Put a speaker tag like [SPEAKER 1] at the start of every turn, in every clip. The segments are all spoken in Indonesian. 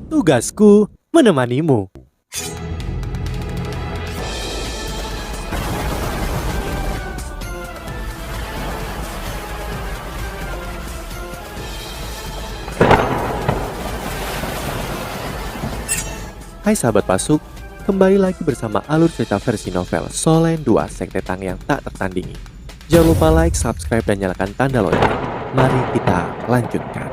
[SPEAKER 1] Tugasku menemanimu. Hai sahabat Pasuk, kembali lagi bersama alur cerita versi novel Solen 2 Sekte Tang yang tak tertandingi. Jangan lupa like, subscribe, dan nyalakan tanda lonceng. Mari kita lanjutkan.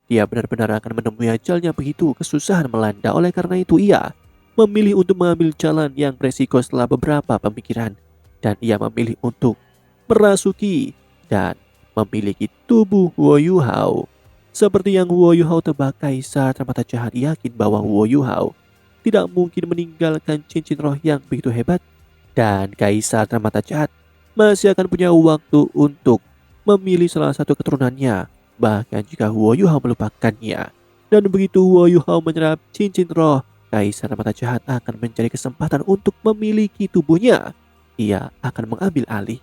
[SPEAKER 1] Dia benar-benar akan menemui ajalnya begitu kesusahan melanda. Oleh karena itu ia memilih untuk mengambil jalan yang beresiko setelah beberapa pemikiran. Dan ia memilih untuk merasuki dan memiliki tubuh Huo Yuhao. Seperti yang Huo Yuhao tebak, Kaisar Mata Jahat yakin bahwa Huo Yuhao tidak mungkin meninggalkan cincin roh yang begitu hebat. Dan Kaisar Mata Jahat masih akan punya waktu untuk memilih salah satu keturunannya. Bahkan jika Huo Yuhao melupakannya. Dan begitu Huo Yuhao menyerap cincin roh, Kaisar Mata Jahat akan mencari kesempatan untuk memiliki tubuhnya. Ia akan mengambil alih.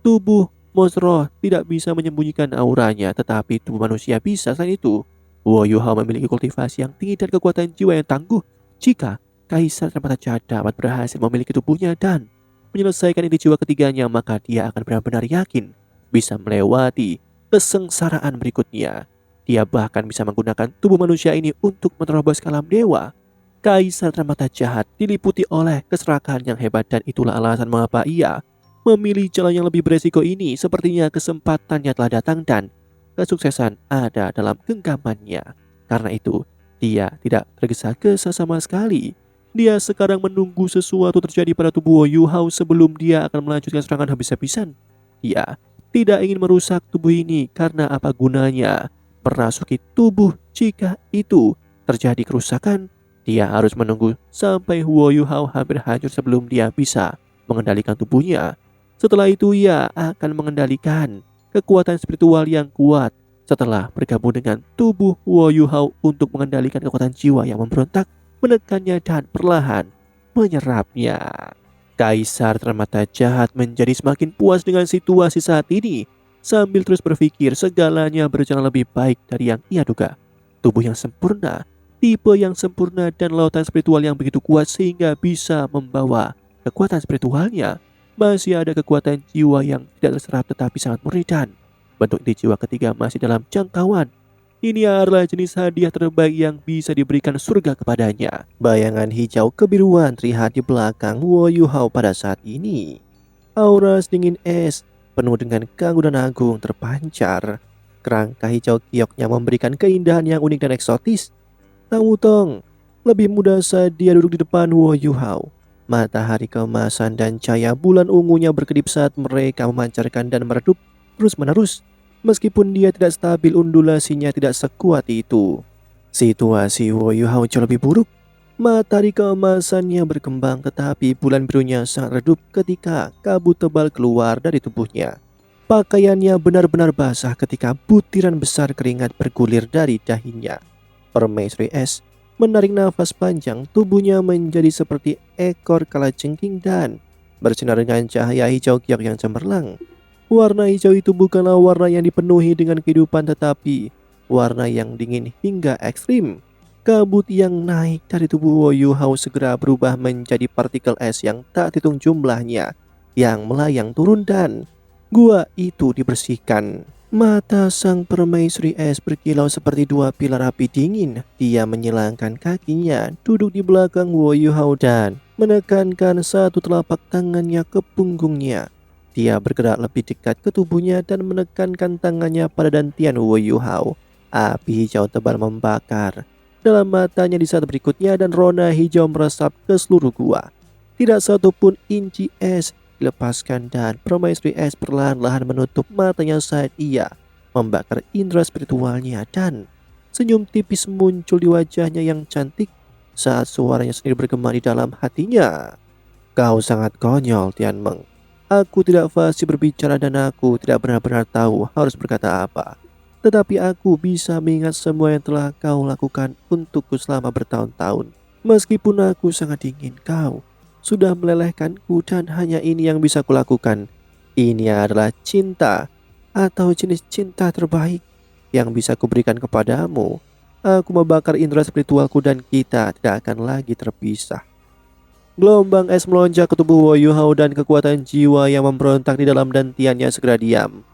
[SPEAKER 1] Tubuh monster tidak bisa menyembunyikan auranya, tetapi tubuh manusia bisa. Selain itu, Huo Yuhao memiliki kultivasi yang tinggi dan kekuatan jiwa yang tangguh. Jika Kaisar Mata Jahat dapat berhasil memiliki tubuhnya dan menyelesaikan ide jiwa ketiganya, maka dia akan benar-benar yakin bisa melewati kesengsaraan berikutnya. Dia bahkan bisa menggunakan tubuh manusia ini untuk menerobos ke alam dewa. Kaisar Mata Jahat diliputi oleh keserakahan yang hebat, dan itulah alasan mengapa ia memilih jalan yang lebih beresiko ini. Sepertinya kesempatannya telah datang dan kesuksesan ada dalam genggamannya. Karena itu, dia tidak tergesa-gesa sama sekali. Dia sekarang menunggu sesuatu terjadi pada tubuh Huo Yuhao sebelum dia akan melanjutkan serangan habis-habisan. Dia tidak ingin merusak tubuh ini, karena apa gunanya merasuki tubuh jika itu terjadi kerusakan. Dia harus menunggu sampai Huo Yuhao hampir hancur sebelum dia bisa mengendalikan tubuhnya. Setelah itu ia akan mengendalikan kekuatan spiritual yang kuat setelah bergabung dengan tubuh Huo Yuhao untuk mengendalikan kekuatan jiwa yang memberontak, menekannya dan perlahan menyerapnya. Kaisar Mata Jahat menjadi semakin puas dengan situasi saat ini. Sambil terus berpikir, segalanya berjalan lebih baik dari yang ia duga. Tubuh yang sempurna, tipe yang sempurna, dan lautan spiritual yang begitu kuat sehingga bisa membawa kekuatan spiritualnya. Masih ada kekuatan jiwa yang tidak terserap tetapi sangat murni, dan bentuk ide jiwa ketiga masih dalam jangkauan. Ini adalah jenis hadiah terbaik yang bisa diberikan surga kepadanya. Bayangan hijau kebiruan terlihat di belakang Huo Yuhao pada saat ini. Aura dingin es penuh dengan keanggunan agung terpancar. Kerangka hijau kioknya memberikan keindahan yang unik dan eksotis. Tak Wutong lebih mudah saat dia duduk di depan Huo Yuhao. Matahari keemasan dan cahaya bulan ungunya berkedip saat mereka memancarkan dan meredup terus-menerus. Meskipun dia tidak stabil, undulasinya tidak sekuat itu. Situasi Huo Yuhao jauh lebih buruk. Matahari keemasannya berkembang, tetapi bulan birunya sangat redup ketika kabut tebal keluar dari tubuhnya. Pakaiannya benar-benar basah ketika butiran besar keringat bergulir dari dahinya. Permaisuri es menarik nafas panjang, tubuhnya menjadi seperti ekor kalajengking dan bersinar dengan cahaya hijau kiok yang cemerlang. Warna hijau itu bukanlah warna yang dipenuhi dengan kehidupan, tetapi warna yang dingin hingga ekstrim. Kabut yang naik dari tubuh Huo Yuhao segera berubah menjadi partikel es yang tak dihitung jumlahnya, yang melayang turun, dan gua itu dibersihkan. Mata sang permaisuri es berkilau seperti dua pilar api dingin. Dia menyilangkan kakinya, duduk di belakang Huo Yuhao dan menekankan satu telapak tangannya ke punggungnya. Dia bergerak lebih dekat ke tubuhnya dan menekankan tangannya pada dantian Huo Yuhao. Api hijau tebal membakar dalam matanya di saat berikutnya, dan rona hijau meresap ke seluruh gua. Tidak satu pun inci es dilepaskan, dan permaisuri es perlahan-lahan menutup matanya saat ia membakar indera spiritualnya, dan senyum tipis muncul di wajahnya yang cantik saat suaranya sendiri bergema di dalam hatinya. Kau sangat konyol, Tianmeng. Aku tidak fasih berbicara dan aku tidak benar-benar tahu harus berkata apa. Tetapi aku bisa mengingat semua yang telah kau lakukan untukku selama bertahun-tahun. Meskipun aku sangat ingin, kau sudah melelehkanku dan hanya ini yang bisa kulakukan. Ini adalah cinta atau jenis cinta terbaik yang bisa kuberikan kepadamu. Aku membakar indera spiritualku dan kita tidak akan lagi terpisah. Gelombang es melonjak ke tubuh Wo Yuhao dan kekuatan jiwa yang memberontak di dalam dantiannya segera diam.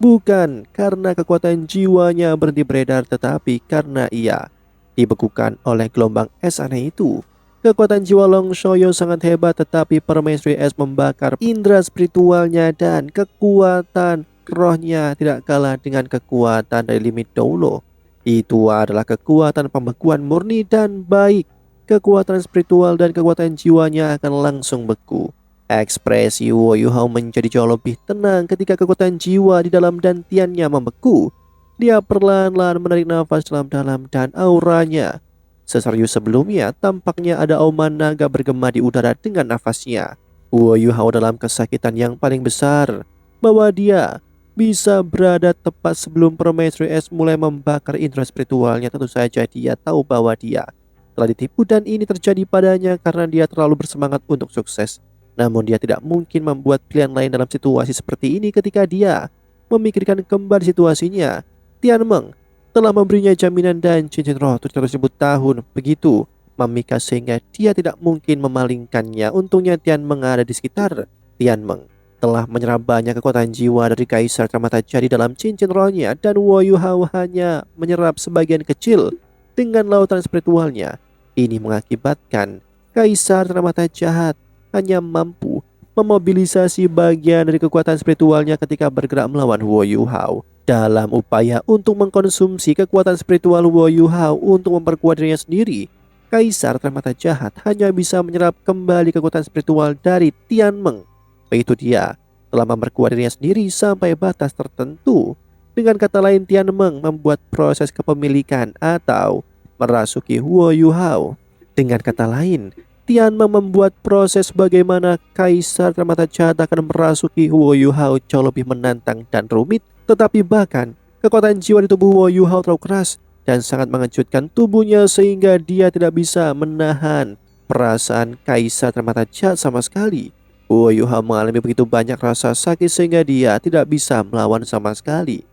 [SPEAKER 1] Bukan karena kekuatan jiwanya berhenti beredar, tetapi karena ia dibekukan oleh gelombang es aneh itu. Kekuatan jiwa Long Shoyo sangat hebat, tetapi permaisuri es membakar indera spiritualnya dan kekuatan rohnya tidak kalah dengan kekuatan dari limit Doulo. Itu adalah kekuatan pembekuan murni dan baik. Kekuatan spiritual dan kekuatan jiwanya akan langsung beku. Ekspresi Wo Yuhao menjadi jauh lebih tenang ketika kekuatan jiwa di dalam dantiannya membeku. Dia perlahan-lahan menarik nafas dalam-dalam dan auranya seserius sebelumnya. Tampaknya ada auman naga bergema di udara dengan nafasnya. Wo Yuhao dalam kesakitan yang paling besar bahwa dia bisa berada tepat sebelum permaisuri es mulai membakar indera spiritualnya. Tentu saja dia tahu bahwa dia telah ditipu dan ini terjadi padanya karena dia terlalu bersemangat untuk sukses. Namun dia tidak mungkin membuat pilihan lain dalam situasi seperti ini. Ketika dia memikirkan kembali situasinya, Tian Meng telah memberinya jaminan dan cincin roh 700.000 tahun begitu memikat sehingga dia tidak mungkin memalingkannya. Untungnya Tian Meng ada di sekitar. Tian Meng telah menyerap banyak kekuatan jiwa dari Kaisar Permata Jadi dalam cincin rohnya, dan Wo Yuhao hanya menyerap sebagian kecil dengan lautan spiritualnya. Ini mengakibatkan Kaisar Permata Jahat hanya mampu memobilisasi bagian dari kekuatan spiritualnya ketika bergerak melawan Wo Yuhao. Dalam upaya untuk mengkonsumsi kekuatan spiritual Wo Yuhao untuk memperkuat dirinya sendiri, Kaisar Permata Jahat hanya bisa menyerap kembali kekuatan spiritual dari Tian Meng. Begitu dia telah memperkuat dirinya sendiri sampai batas tertentu. Dengan kata lain, Tian Meng membuat proses kepemilikan atau merasuki Wo Yuhao. Dengan kata lain, Tian Meng membuat proses bagaimana Kaisar Permata Jahat akan merasuki Wo Yuhao jauh lebih menantang dan rumit. Tetapi bahkan kekuatan jiwa di tubuh Wo Yuhao terlalu keras dan sangat mengejutkan tubuhnya sehingga dia tidak bisa menahan perasaan Kaisar Permata Jahat sama sekali. Wo Yuhao mengalami begitu banyak rasa sakit sehingga dia tidak bisa melawan sama sekali.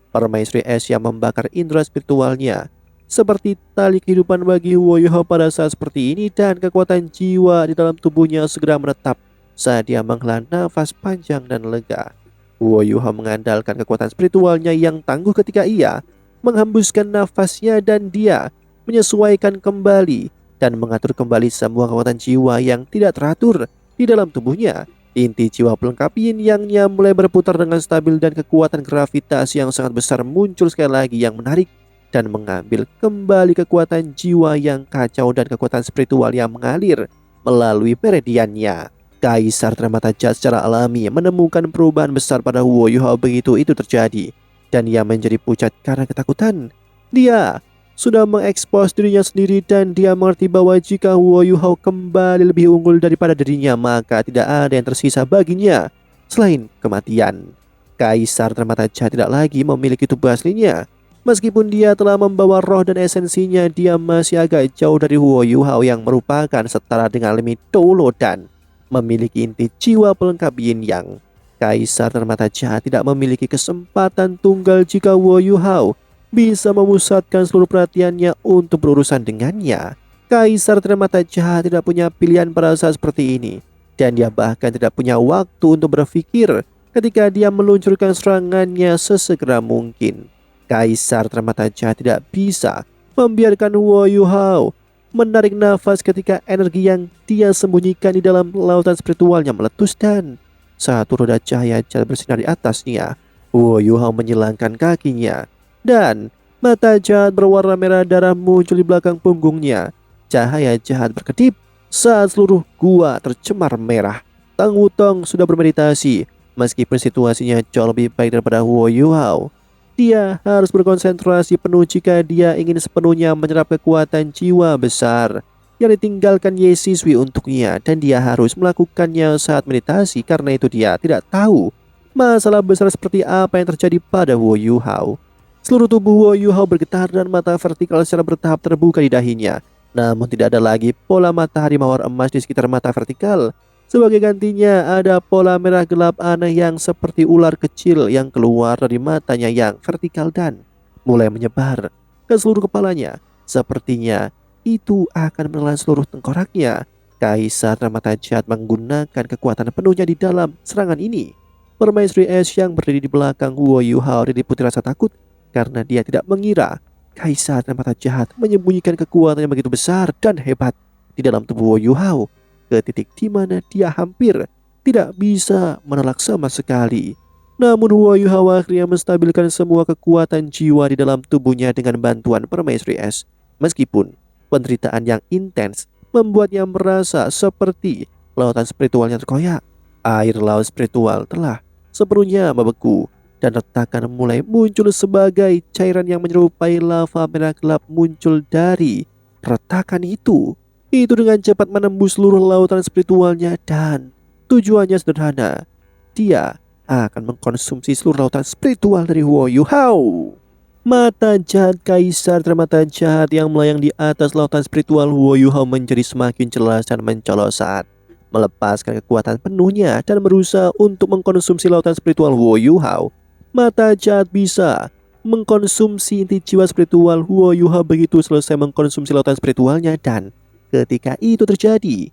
[SPEAKER 1] Permaisuri es yang membakar indera spiritualnya seperti tali kehidupan bagi Wo Yuhao pada saat seperti ini, dan kekuatan jiwa di dalam tubuhnya segera menetap saat dia menghela nafas panjang dan lega. Wo Yuhao mengandalkan kekuatan spiritualnya yang tangguh ketika ia menghembuskan nafasnya, dan dia menyesuaikan kembali dan mengatur kembali semua kekuatan jiwa yang tidak teratur di dalam tubuhnya. Inti jiwa pelengkap yin yang-nya mulai berputar dengan stabil dan kekuatan gravitasi yang sangat besar muncul sekali lagi yang menarik dan mengambil kembali kekuatan jiwa yang kacau dan kekuatan spiritual yang mengalir melalui meridiannya. Kaisar Permata Jahat secara alami menemukan perubahan besar pada Wo Yuhao begitu itu terjadi, dan ia menjadi pucat karena ketakutan. Dia sudah mengekspos dirinya sendiri dan dia mengerti bahwa jika Wo Yuhao kembali lebih unggul daripada dirinya, maka tidak ada yang tersisa baginya selain kematian. Kaisar Permata Jahat tidak lagi memiliki tubuh aslinya. Meskipun dia telah membawa roh dan esensinya, dia masih agak jauh dari Wo Yuhao yang merupakan setara dengan limit Doulo dan memiliki inti jiwa pelengkap yin yang. Kaisar Permata Jahat tidak memiliki kesempatan tunggal jika Wo Yuhao bisa memusatkan seluruh perhatiannya untuk berurusan dengannya. Kaisar Permata Jahat tidak punya pilihan pada saat seperti ini, dan dia bahkan tidak punya waktu untuk berpikir ketika dia meluncurkan serangannya sesegera mungkin. Kaisar Permata Jahat tidak bisa membiarkan Wo Yuhao menarik nafas ketika energi yang dia sembunyikan di dalam lautan spiritualnya meletus, dan satu roda cahaya jalan bersinar di atasnya. Wo Yuhao menyilangkan kakinya dan mata jahat berwarna merah darah muncul di belakang punggungnya. Cahaya jahat berkedip saat seluruh gua tercemar merah. Tang Wutong sudah bermeditasi. Meskipun situasinya jauh lebih baik daripada Wo Yuhao, dia harus berkonsentrasi penuh jika dia ingin sepenuhnya menyerap kekuatan jiwa besar yang ditinggalkan Ye Siswi untuknya, dan dia harus melakukannya saat meditasi. Karena itu dia tidak tahu masalah besar seperti apa yang terjadi pada Wo Yuhao. Seluruh tubuh Wo Yuhao bergetar dan mata vertikal secara bertahap terbuka di dahinya. Namun tidak ada lagi pola matahari mawar emas di sekitar mata vertikal. Sebagai gantinya ada pola merah gelap aneh yang seperti ular kecil yang keluar dari matanya yang vertikal dan mulai menyebar ke seluruh kepalanya. Sepertinya itu akan menelan seluruh tengkoraknya. Kaisar mata jahat menggunakan kekuatan penuhnya di dalam serangan ini. Permaisuri Es yang berdiri di belakang Huo Yuhao diliputi rasa takut karena dia tidak mengira Kaisar mata jahat menyembunyikan kekuatan yang begitu besar dan hebat di dalam tubuh Huo Yuhao ke titik di mana dia hampir tidak bisa menolak sama sekali. Namun Huo Yuhao akhirnya menstabilkan semua kekuatan jiwa di dalam tubuhnya dengan bantuan permaisuri es. Meskipun penderitaan yang intens membuatnya merasa seperti lautan spiritualnya terkoyak. Air laut spiritual telah sepenuhnya membeku dan retakan mulai muncul sebagai cairan yang menyerupai lava merah gelap muncul dari retakan itu. Itu dengan cepat menembus seluruh lautan spiritualnya dan tujuannya sederhana. Dia akan mengkonsumsi seluruh lautan spiritual dari Huo Yuhao. Mata jahat kaisar mata jahat yang melayang di atas lautan spiritual Huo Yuhao menjadi semakin jelas dan mencolok saat melepaskan kekuatan penuhnya dan berusaha untuk mengkonsumsi lautan spiritual Huo Yuhao. Mata jahat bisa mengkonsumsi inti jiwa spiritual Huo Yuhao begitu selesai mengkonsumsi lautan spiritualnya, dan ketika itu terjadi,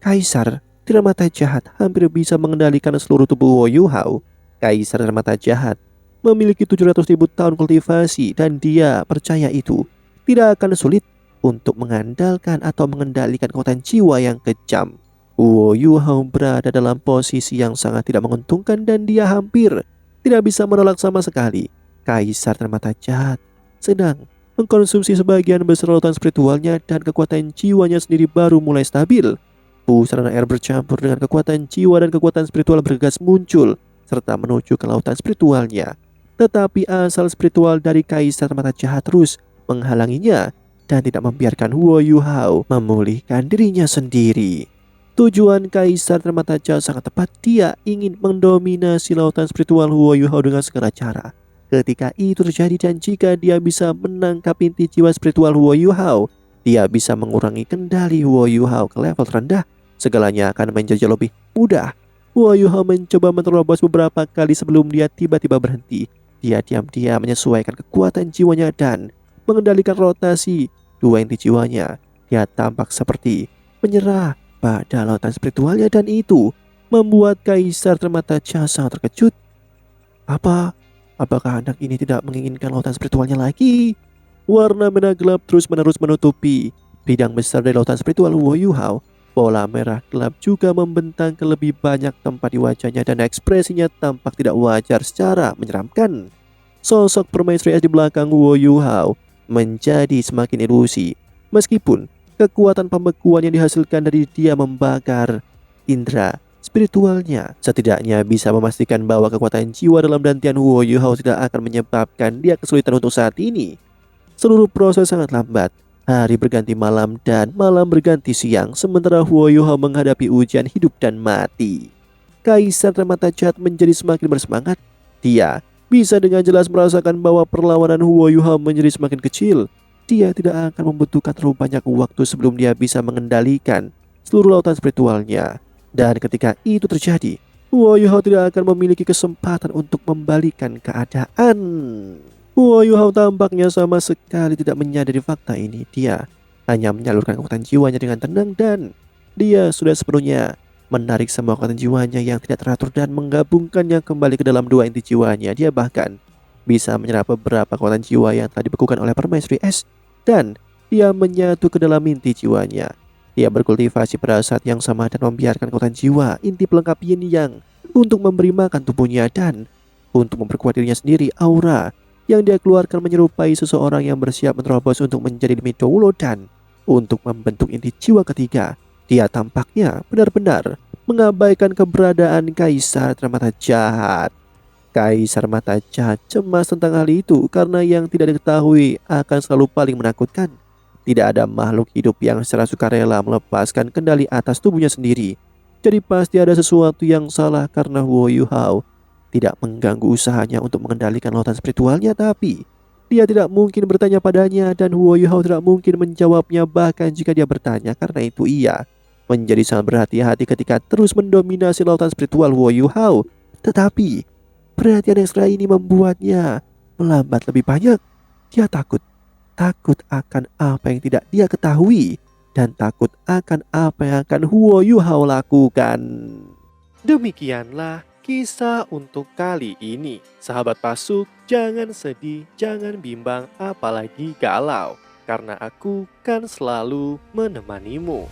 [SPEAKER 1] Kaisar mata jahat hampir bisa mengendalikan seluruh tubuh Huo Yuhao. Kaisar mata jahat memiliki 700.000 tahun kultivasi dan dia percaya itu tidak akan sulit untuk mengandalkan atau mengendalikan kekuatan jiwa yang kejam. Huo Yuhao berada dalam posisi yang sangat tidak menguntungkan dan dia hampir tidak bisa menolak sama sekali. Kaisar mata jahat sedang mengkonsumsi sebagian besar lautan spiritualnya dan kekuatan jiwanya sendiri baru mulai stabil. Pusaran air bercampur dengan kekuatan jiwa dan kekuatan spiritual bergegas muncul serta menuju ke lautan spiritualnya. Tetapi asal spiritual dari Kaisar mata jahat terus menghalanginya dan tidak membiarkan Huo Yuhao memulihkan dirinya sendiri. Tujuan Kaisar mata jahat sangat tepat. Dia ingin mendominasi lautan spiritual Huo Yuhao dengan segala cara. Ketika itu terjadi dan jika dia bisa menangkap inti jiwa spiritual Huo Yuhao, dia bisa mengurangi kendali Huo Yuhao ke level terendah. Segalanya akan menjadi lebih mudah. Huo Yuhao mencoba menerobos beberapa kali sebelum dia tiba-tiba berhenti. Dia diam-diam menyesuaikan kekuatan jiwanya dan mengendalikan rotasi dua inti jiwanya. Dia tampak seperti menyerah pada lautan spiritualnya dan itu membuat Kaisar mata jahat sangat terkejut. Apakah anak ini tidak menginginkan lautan spiritualnya lagi? Warna merah gelap terus-menerus menutupi bidang besar dari lautan spiritual Huo Yuhao. Bola merah gelap juga membentang ke lebih banyak tempat di wajahnya dan ekspresinya tampak tidak wajar secara menyeramkan. Sosok permaisuri es di belakang Huo Yuhao menjadi semakin ilusi. Meskipun kekuatan pembekuan yang dihasilkan dari dia membakar indera spiritualnya, setidaknya bisa memastikan bahwa kekuatan jiwa dalam dantian Huo Yuhao tidak akan menyebabkan dia kesulitan untuk saat ini. Seluruh proses sangat lambat. Hari berganti malam dan malam berganti siang, sementara Huo Yuhao menghadapi ujian hidup dan mati. Kaisar mata jahat menjadi semakin bersemangat. Dia bisa dengan jelas merasakan bahwa perlawanan Huo Yuhao menjadi semakin kecil. Dia tidak akan membutuhkan terlalu banyak waktu sebelum dia bisa mengendalikan seluruh lautan spiritualnya. Dan ketika itu terjadi, Huo Yuhao tidak akan memiliki kesempatan untuk membalikan keadaan. Huo Yuhao tampaknya sama sekali tidak menyadari fakta ini. Dia hanya menyalurkan kekuatan jiwanya dengan tenang dan dia sudah sepenuhnya menarik semua kekuatan jiwanya yang tidak teratur dan menggabungkannya kembali ke dalam dua inti jiwanya. Dia bahkan bisa menyerap beberapa kekuatan jiwa yang telah dibekukan oleh permaisuri es dan dia menyatu ke dalam inti jiwanya. Dia berkultivasi pada saat yang sama dan membiarkan kekuatan jiwa inti pelengkap yin yang untuk memberi makan tubuhnya dan untuk memperkuat dirinya sendiri. Aura yang dia keluarkan menyerupai seseorang yang bersiap menerobos untuk menjadi demi Doulo dan untuk membentuk inti jiwa ketiga. Dia tampaknya benar-benar mengabaikan keberadaan Kaisar mata jahat. Kaisar mata jahat cemas tentang hal itu karena yang tidak diketahui akan selalu paling menakutkan. Tidak ada makhluk hidup yang secara sukarela melepaskan kendali atas tubuhnya sendiri. Jadi pasti ada sesuatu yang salah karena Huo Yuhao tidak mengganggu usahanya untuk mengendalikan lautan spiritualnya, tapi dia tidak mungkin bertanya padanya dan Huo Yuhao tidak mungkin menjawabnya bahkan jika dia bertanya. Karena itu ia menjadi sangat berhati-hati ketika terus mendominasi lautan spiritual Huo Yuhao. Tetapi perhatian ekstra ini membuatnya melambat lebih banyak. Dia takut, takut akan apa yang tidak dia ketahui, dan takut akan apa yang akan Huo Yuhao lakukan. Demikianlah kisah untuk kali ini. Sahabat Pasuk, jangan sedih, jangan bimbang, apalagi galau. Karena aku kan selalu menemanimu.